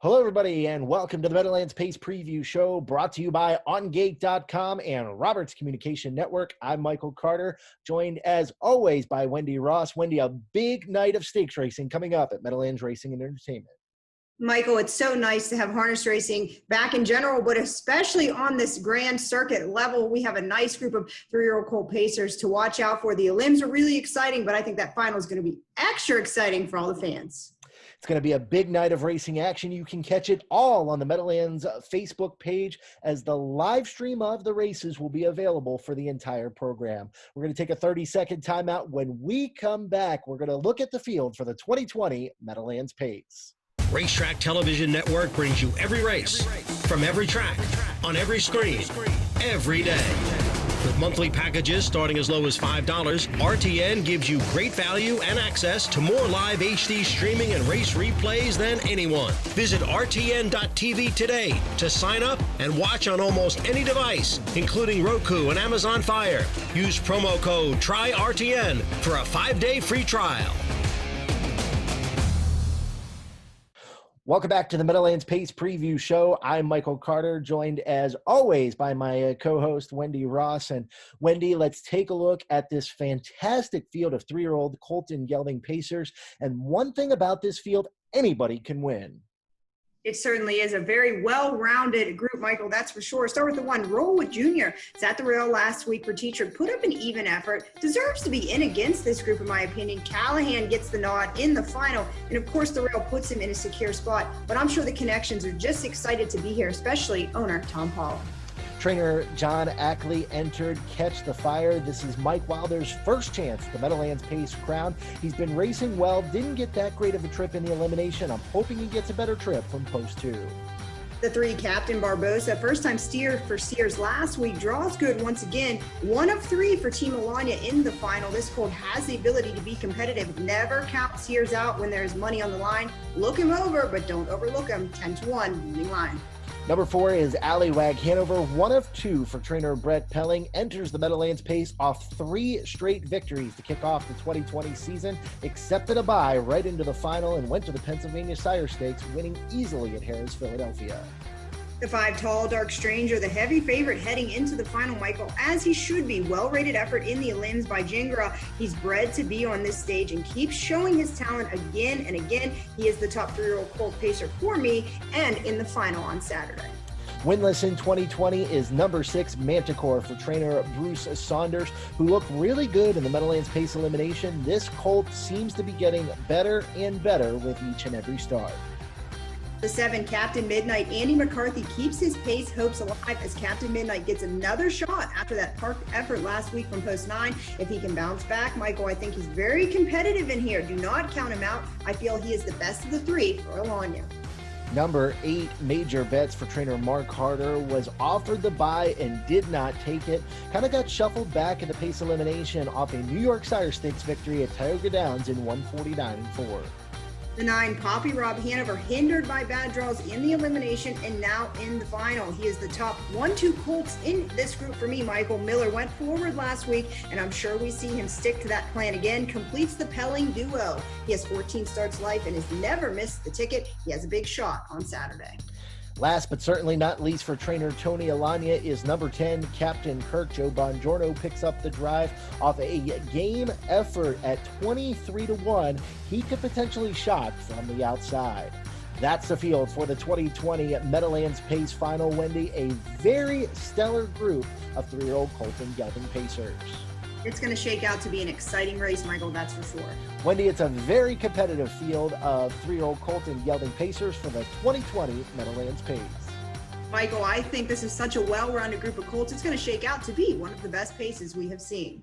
Hello, everybody, and welcome to the Meadowlands Pace Preview Show, brought to you by OnGate.com and Roberts Communication Network. I'm Michael Carter, joined as always by Wendy Ross. Wendy, a big night of stakes racing coming up at Meadowlands Racing and Entertainment. Michael, it's so nice to have harness racing back in general, but especially on this grand circuit level. We have a nice group of three-year-old colt pacers to watch out for. The elims are really exciting, but I think that final is going to be extra exciting for all the fans. It's going to be a big night of racing action. You can catch it all on the Meadowlands Facebook page, as the live stream of the races will be available for the entire program. We're going to take a 30-second timeout. When we come back, we're going to look at the field for the 2020 Meadowlands Pace. Racetrack Television Network brings you every race, from every track, on every screen, every day. With monthly packages starting as low as $5, RTN gives you great value and access to more live HD streaming and race replays than anyone. Visit RTN.tv today to sign up and watch on almost any device, including Roku and Amazon Fire. Use promo code TRYRTN for a 5-day free trial. Welcome back to the Meadowlands Pace Preview Show. I'm Michael Carter, joined as always by my co-host, Wendy Ross. And Wendy, let's take a look at this fantastic field of three-year-old colt and gelding pacers. And one thing about this field, anybody can win. It certainly is a very well-rounded group, Michael, that's for sure. Start with the one, Rollwood Jr. It's at the rail last week for Teacher. Put up an even effort. Deserves to be in against this group, in my opinion. Callahan gets the nod in the final. And, of course, the rail puts him in a secure spot. But I'm sure the connections are just excited to be here, especially owner Tom Paul. Trainer John Ackley entered Catch the Fire. This is Mike Wilder's first chance at the Meadowlands Pace crown. He's been racing well, didn't get that great of a trip in the elimination. I'm hoping he gets a better trip from post 2. The 3, Captain Barbosa, first-time steer for Sears last week, draws good once again. 1 of 3 for Team Alanya in the final. This colt has the ability to be competitive. Never count Sears out when there's money on the line. Look him over, but don't overlook him. 10-1, leading line. Number 4 is Allywag Hanover. 1 of 2 for trainer Brett Pelling. Enters the Meadowlands Pace off 3 straight victories to kick off the 2020 season. Accepted a bye right into the final and went to the Pennsylvania Sire Stakes, winning easily at Harrah's Philadelphia. The 5, Tall Dark Stranger, the heavy favorite heading into the final, Michael, as he should be. Well-rated effort in the elims by Jingra. He's bred to be on this stage and keeps showing his talent again and again. He is the top 3-year-old colt pacer for me and in the final on Saturday. Winless in 2020 is number 6, Manticore, for trainer Bruce Saunders, who looked really good in the Meadowlands Pace elimination. This colt seems to be getting better and better with each and every start. The 7, Captain Midnight, Andy McCarthy keeps his pace hopes alive as Captain Midnight gets another shot after that park effort last week from post 9. If he can bounce back, Michael, I think he's very competitive in here. Do not count him out. I feel he is the best of the 3 for Alanya. Number 8, Major Bets, for trainer Mark Harder, was offered the bye and did not take it. Kind of got shuffled back in the pace elimination off a New York Sire Stakes victory at Tioga Downs in 149-4. The 9, Poppy Rob Hanover, hindered by bad draws in the elimination and now in the final. He is the top 1-2 colts in this group for me, Michael. Miller went forward last week, and I'm sure we see him stick to that plan again. Completes the Pelling duo. He has 14 starts life and has never missed the ticket. He has a big shot on Saturday. Last but certainly not least for trainer Tony Alanya is number 10, Captain Kirk. Joe Bongiorno picks up the drive off a game effort at 23-1. He could potentially shock from the outside. That's the field for the 2020 Meadowlands Pace final, Wendy. A very stellar group of 3-year-old colt and gelding pacers. It's going to shake out to be an exciting race, Michael, that's for sure. Wendy, it's a very competitive field of 3-year-old colt and gelding pacers for the 2020 Meadowlands Pace. Michael, I think this is such a well-rounded group of colts. It's going to shake out to be one of the best paces we have seen.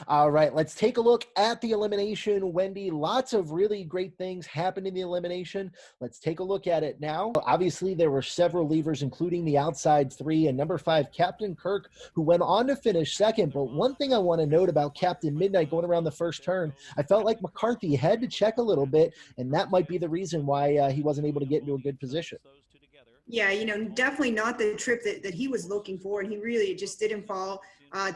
All right, let's take a look at the elimination, Wendy. Lots of really great things happened in the elimination. Let's take a look at it now. Obviously, there were several leavers, including the outside 3 and number 5, Captain Kirk, who went on to finish second. But one thing I want to note about Captain Midnight going around the first turn, I felt like McCarthy had to check a little bit, and that might be the reason why he wasn't able to get into a good position. Yeah, definitely not the trip that he was looking for, and he really just didn't fall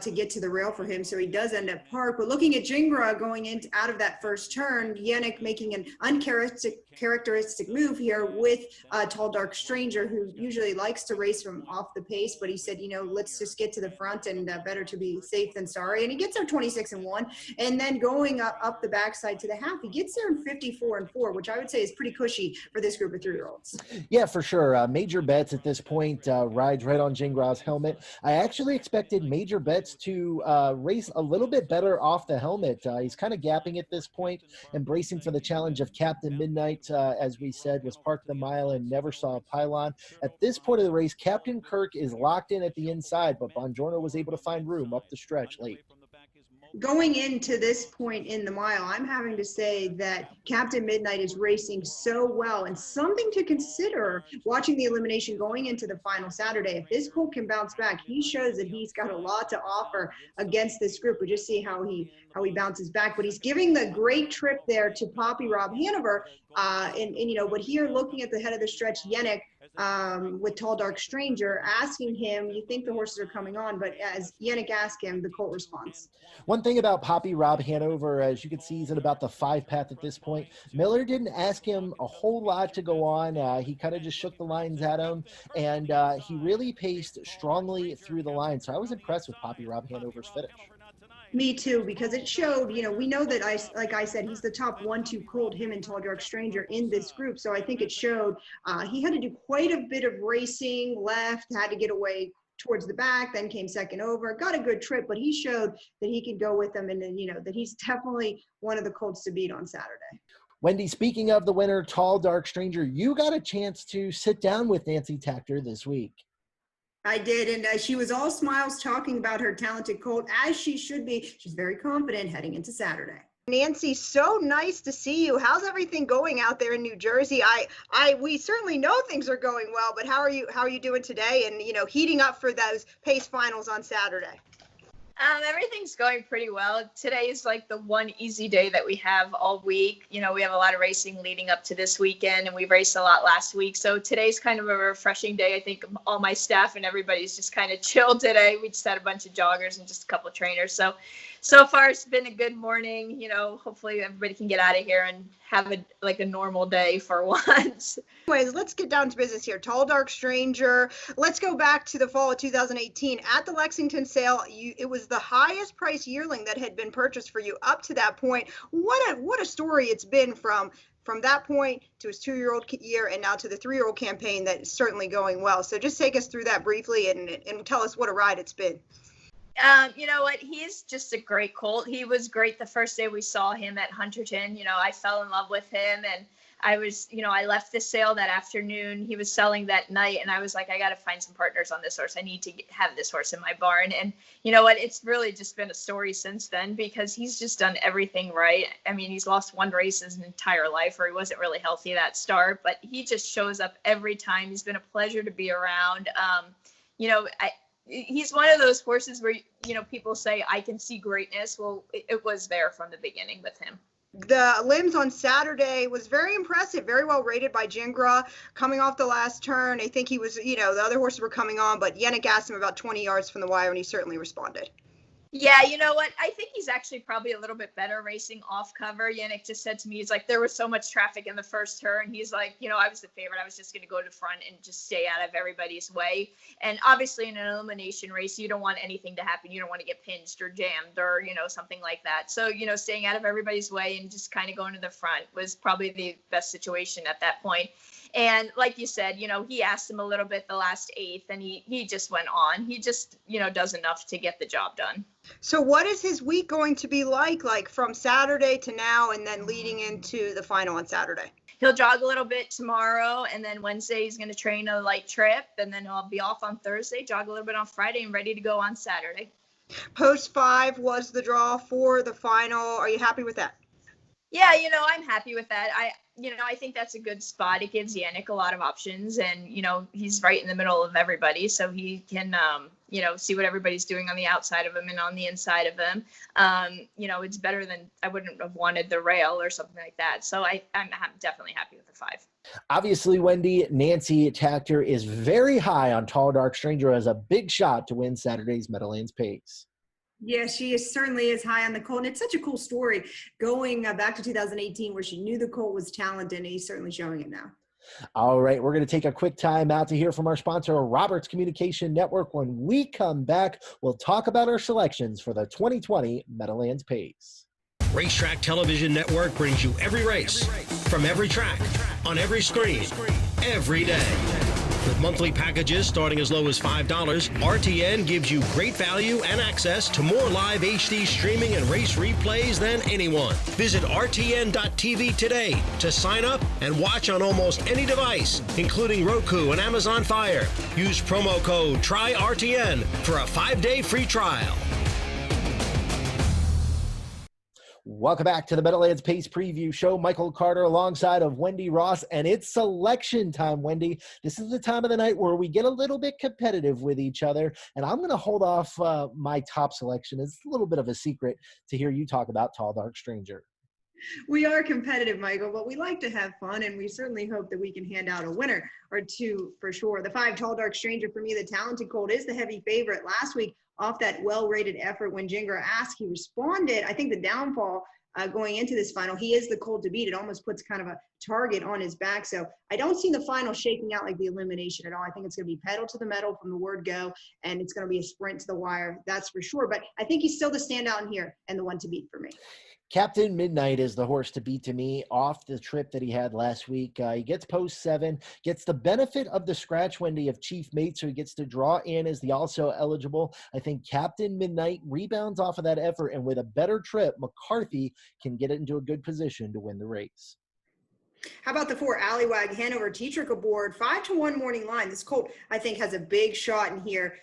to get to the rail for him, so he does end up parked. But looking at Jingra going out of that first turn, Yannick making an uncharacteristic move here with Tall Dark Stranger, who usually likes to race from off the pace, but he said, let's just get to the front, and better to be safe than sorry. And he gets there 26-1, and then going up the backside to the half, he gets there in 54-4, which I would say is pretty cushy for this group of 3-year-olds. Yeah, for sure. Major Bets at this point rides right on Jingra's helmet. I actually expected Major Bets to race a little bit better off the helmet. He's kind of gapping at this point and bracing for the challenge of Captain Midnight, as we said, was parked the mile and never saw a pylon. At this point of the race, Captain Kirk is locked in at the inside, but Bongiorno was able to find room up the stretch late. Going into this point in the mile, I'm having to say that Captain Midnight is racing so well, and something to consider watching the elimination going into the final Saturday. If this colt can bounce back, he shows that he's got a lot to offer against this group. We just see how he bounces back, but he's giving the great trip there to Poppy Rob Hanover. But here looking at the head of the stretch, Yannick, with Tall Dark Stranger, asking him, you think the horses are coming on, but as Yannick asked him, the colt responds. One thing about Poppy Rob Hanover, as you can see, he's at about the 5 path at this point. Miller didn't ask him a whole lot to go on. He kind of just shook the lines at him, and he really paced strongly through the line. So I was impressed with Poppy Rob Hanover's finish. Me too, because it showed, we know that like I said, he's the top 1-2 colt, him and Tall Dark Stranger in this group. So I think it showed he had to do quite a bit of racing left, had to get away towards the back, then came second over, got a good trip, but he showed that he could go with them, and then, that he's definitely one of the colts to beat on Saturday. Wendy, speaking of the winner, Tall Dark Stranger, you got a chance to sit down with Nancy Takter this week. I did, and she was all smiles talking about her talented colt, as she should be. She's very confident heading into Saturday. Nancy, so nice to see you. How's everything going out there in New Jersey? We certainly know things are going well, but how are you doing today, and heating up for those pace finals on Saturday? Everything's going pretty well. Today is like the one easy day that we have all week. We have a lot of racing leading up to this weekend, and we raced a lot last week. So today's kind of a refreshing day. I think all my staff and everybody's just kind of chilled today. We just had a bunch of joggers and just a couple of trainers. So far it's been a good morning. Hopefully everybody can get out of here and have a normal day for once. Anyways, let's get down to business here. Tall Dark Stranger. Let's go back to the fall of 2018 at the Lexington sale. It was the highest price yearling that had been purchased for you up to that point. What a story it's been from that point to his 2-year-old year, and now to the 3-year-old campaign that is certainly going well. So just take us through that briefly and tell us what a ride it's been. You know what? He's just a great colt. He was great the first day we saw him at Hunterton. I fell in love with him, and I left the sale that afternoon. He was selling that night, and I was like, I got to find some partners on this horse. I need to have this horse in my barn. And you know what? It's really just been a story since then, because he's just done everything right. I mean, he's lost one race his entire life, or he wasn't really healthy that start, but he just shows up every time. He's been a pleasure to be around. He's one of those horses where, people say, I can see greatness. Well, it was there from the beginning with him. The limbs on Saturday was very impressive, very well rated by Jingra. Coming off the last turn, I think he was, the other horses were coming on, but Yannick asked him about 20 yards from the wire, and he certainly responded. Yeah, you know what? I think he's actually probably a little bit better racing off cover. Yannick just said to me, he's like, there was so much traffic in the first turn. He's like, I was the favorite. I was just going to go to front and just stay out of everybody's way. And obviously in an elimination race, you don't want anything to happen. You don't want to get pinched or jammed or, something like that. So, staying out of everybody's way and just kind of going to the front was probably the best situation at that point. And like you said, he asked him a little bit the last 8th, and he just went on. He just, does enough to get the job done. So what is his week going to be like from Saturday to now, and then leading into the final on Saturday? He'll jog a little bit tomorrow, and then Wednesday he's going to train a light trip, and then he'll be off on Thursday, jog a little bit on Friday, and ready to go on Saturday. Post 5 was the draw for the final. Are you happy with that? Yeah, I'm happy with that. I think that's a good spot. It gives Yannick a lot of options, and, he's right in the middle of everybody. So he can, see what everybody's doing on the outside of him and on the inside of him. It's better than I wouldn't have wanted the rail or something like that. So I'm definitely happy with the 5. Obviously, Wendy, Nancy Takter is very high on Tall Dark Stranger as a big shot to win Saturday's Meadowlands Pace. Yeah, certainly is high on the colt. And it's such a cool story going back to 2018 where she knew the colt was talented, and he's certainly showing it now. All right, we're going to take a quick time out to hear from our sponsor, Roberts Communication Network. When we come back, we'll talk about our selections for the 2020 Meadowlands Pace. Racetrack Television Network brings you every race, from every track, on every screen, every day. With monthly packages starting as low as $5, RTN gives you great value and access to more live HD streaming and race replays than anyone. Visit RTN.tv today to sign up and watch on almost any device, including Roku and Amazon Fire. Use promo code TRYRTN for a 5-day free trial. Welcome back to the Meadowlands Pace Preview Show. Michael Carter alongside of Wendy Ross, and it's selection time, Wendy. This is the time of the night where we get a little bit competitive with each other, and I'm going to hold off my top selection. It's a little bit of a secret to hear you talk about Tall Dark Stranger. We are competitive, Michael, but we like to have fun, and we certainly hope that we can hand out a winner or two for sure. The 5, Tall Dark Stranger, for me, the talented colt, is the heavy favorite. Last week, off that well-rated effort, when Gingras asked, he responded. I think the downfall going into this final, he is the colt to beat. It almost puts kind of a target on his back. So I don't see the final shaking out like the elimination at all. I think it's going to be pedal to the metal from the word go, and it's going to be a sprint to the wire. That's for sure. But I think he's still the standout in here and the one to beat for me. Captain Midnight is the horse to beat to me off the trip that he had last week. He gets post 7, gets the benefit of the scratch, Wendy, of Chief Mate, so he gets to draw in as the also eligible. I think Captain Midnight rebounds off of that effort, and with a better trip, McCarthy can get it into a good position to win the race. How about the 4, Allywag Hanover Tetrick aboard, 5-1 morning line. This colt, I think, has a big shot in here.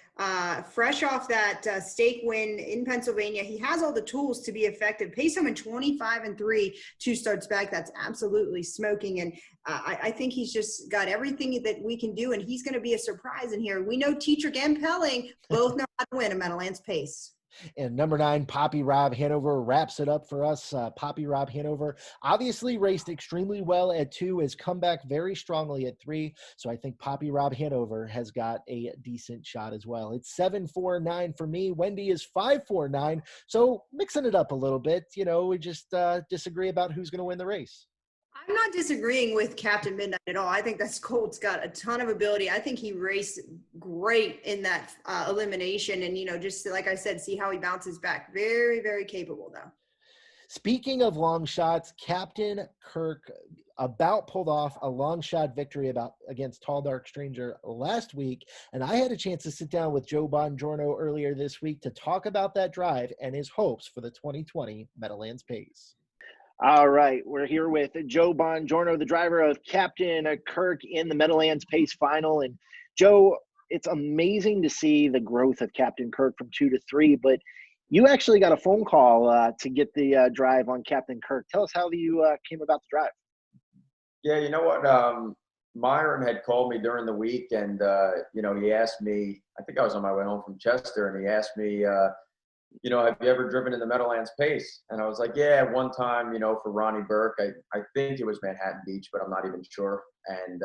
Fresh off that stake win in Pennsylvania, he has all the tools to be effective. Pace him in 25-3, 2 starts back. That's absolutely smoking. And I think he's just got everything that we can do, and he's going to be a surprise in here. We know Tetrick and Pelling both know how to win a Meadowlands Pace. And number 9, Poppy Rob Hanover wraps it up for us. Poppy Rob Hanover obviously raced extremely well at 2, has come back very strongly at 3. So I think Poppy Rob Hanover has got a decent shot as well. It's 7-4-9 for me. Wendy is 5-4-9. So mixing it up a little bit, we just disagree about who's going to win the race. I'm not disagreeing with Captain Midnight at all. I think this colt's got a ton of ability. I think he raced great in that elimination. And, just like I said, see how he bounces back. Very, very capable, though. Speaking of long shots, Captain Kirk about pulled off a long shot victory against Tall Dark Stranger last week. And I had a chance to sit down with Joe Bongiorno earlier this week to talk about that drive and his hopes for the 2020 Meadowlands Pace. All right, we're here with Joe Bongiorno, the driver of Captain Kirk in the Meadowlands Pace final. And Joe, it's amazing to see the growth of Captain Kirk from 2 to 3, but you actually got a phone call to get the drive on Captain Kirk. Tell us how you came about the drive. Yeah, you know what? Myron had called me during the week, and he asked me. I think I was on my way home from Chester, and he asked me, have you ever driven in the Meadowlands Pace? And I was like, yeah, one time, for Ronnie Burke. I think it was Manhattan Beach, but I'm not even sure. And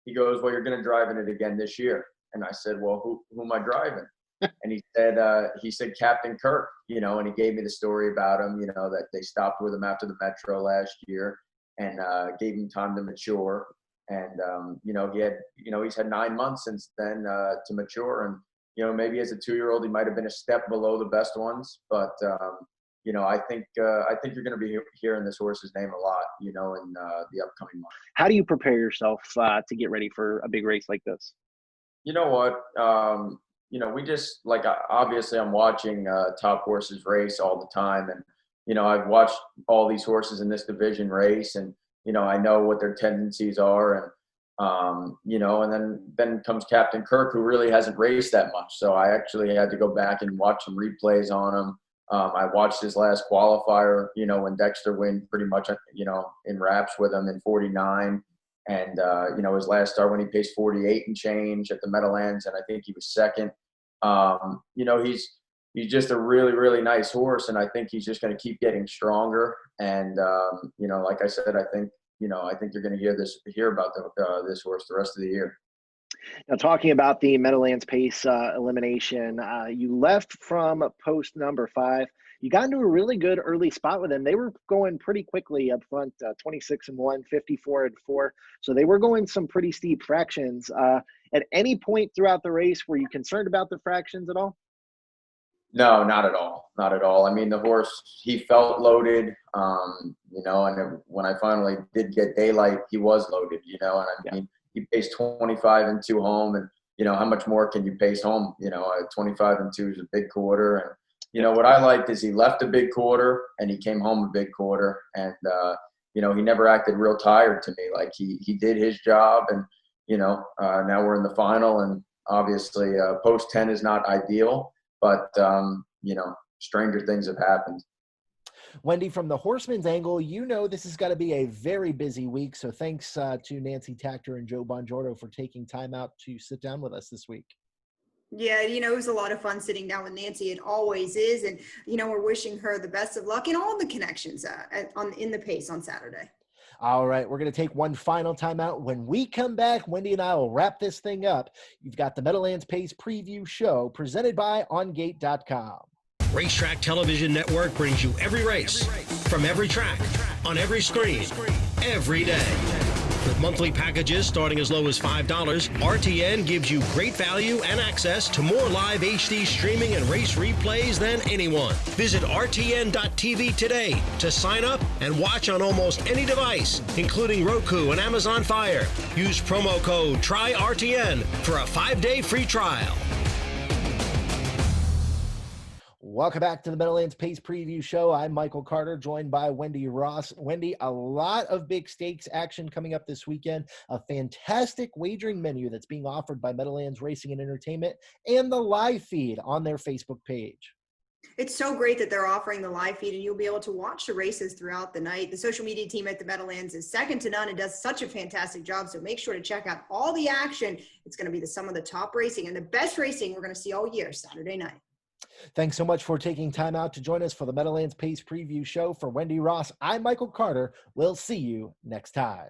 he goes, well, you're going to drive in it again this year. And I said, well, who am I driving? And he said Captain Kirk, and he gave me the story about him, that they stopped with him after the Metro last year and gave him time to mature. And, he's had 9 months since then to mature. And, maybe as a 2-year-old, he might have been a step below the best ones, but I think you're going to be hearing this horse's name a lot, in the upcoming months. How do you prepare yourself to get ready for a big race like this? You know what? We just obviously I'm watching top horses race all the time, and I've watched all these horses in this division race, and I know what their tendencies are, and and then comes Captain Kirk, who really hasn't raced that much. So I actually had to go back and watch some replays on him I watched his last qualifier, when Dexter win pretty much, in wraps with him in 49. And, his last start when he paced 48 and change at the Meadowlands, and I think he was second. He's just a really, really nice horse, and I think he's just going to keep getting stronger. And, like I said, I think you're going to hear about this horse the rest of the year. Now, talking about the Meadowlands Pace elimination, you left from post number 5. You got into a really good early spot with them. They were going pretty quickly up front, 26-1, 54-4. So they were going some pretty steep fractions. At any point throughout the race, were you concerned about the fractions at all? No, not at all. Not at all. I mean, the horse, he felt loaded, and when I finally did get daylight, he was loaded, and I mean, he paced 25-2 home, and, how much more can you pace home? 25-2 is a big quarter. And, what I liked is he left a big quarter and he came home a big quarter. And, he never acted real tired to me. Like he did his job, and, now we're in the final, and obviously post 10 is not ideal, but, stranger things have happened. Wendy, from the horseman's angle, this is going to be a very busy week. So thanks to Nancy Takter and Joe Bongiorno for taking time out to sit down with us this week. Yeah, it was a lot of fun sitting down with Nancy. It always is. And, we're wishing her the best of luck in all the connections in the Pace on Saturday. All right, we're going to take one final timeout. When we come back, Wendy and I will wrap this thing up. You've got the Meadowlands Pace preview show presented by OnGate.com. Racetrack Television Network brings you every race, from every track, on every screen, every day. With monthly packages starting as low as $5, RTN gives you great value and access to more live HD streaming and race replays than anyone. Visit RTN.tv today to sign up and watch on almost any device, including Roku and Amazon Fire. Use promo code TRYRTN for a 5-day free trial. Welcome back to the Meadowlands Pace Preview Show. I'm Michael Carter, joined by Wendy Ross. Wendy, a lot of big stakes action coming up this weekend. A fantastic wagering menu that's being offered by Meadowlands Racing and Entertainment, and the live feed on their Facebook page. It's so great that they're offering the live feed, and you'll be able to watch the races throughout the night. The social media team at the Meadowlands is second to none and does such a fantastic job. So make sure to check out all the action. It's going to be some of the top racing and the best racing we're going to see all year, Saturday night. Thanks so much for taking time out to join us for the Meadowlands Pace Preview Show. For Wendy Ross, I'm Michael Carter. We'll see you next time.